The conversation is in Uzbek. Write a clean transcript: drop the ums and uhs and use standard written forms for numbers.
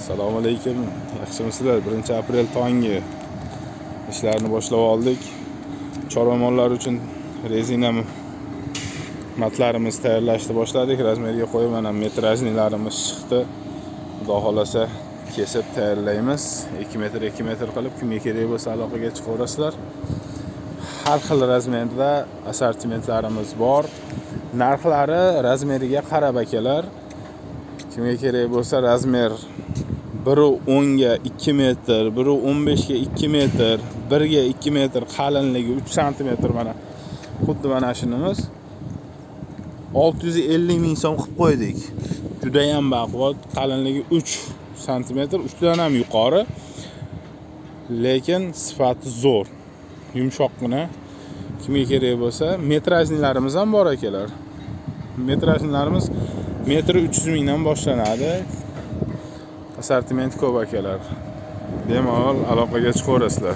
Assalomu alaykum. Yaxshimisizlar? 1-aprel tongi ishlarni boshlab oldik. Chorva mollari uchun rezina matlarimiz tayyorlashni boshladik. Razmeriga qo'yib, mana metrajnilarimiz chiqdi. Xudo xolasa kesib tayyorlaymiz. 2 metr 2 metr qilib, kimga kerak bo'lsa aloqaga chiqaverasizlar. Har xil razmerda assortimentlarimiz bor. Narxlari razmeriga qarab akalar. Kimga kerak bo'lsa razmer 1.10 ga 2 metr, 1.15 ga 2 metr, 1 ga 2 metr, qalinligi 3 sm mana. Xuddi mana shunimiz 650 ming so'm qilib qo'ydik. Juda ham baquvvat, qalinligi 3 sm, 3 dan ham yuqori. Lekin sifati zo'r, yumshoqqina. Kimga kerak bo'lsa, metrajnilarimiz ham bor akalar. Metrajnilarimiz metr 300 mingdan boshlanadi. Assortiment ko'p akalar. Bemalol aloqaga chiqaverasizlar.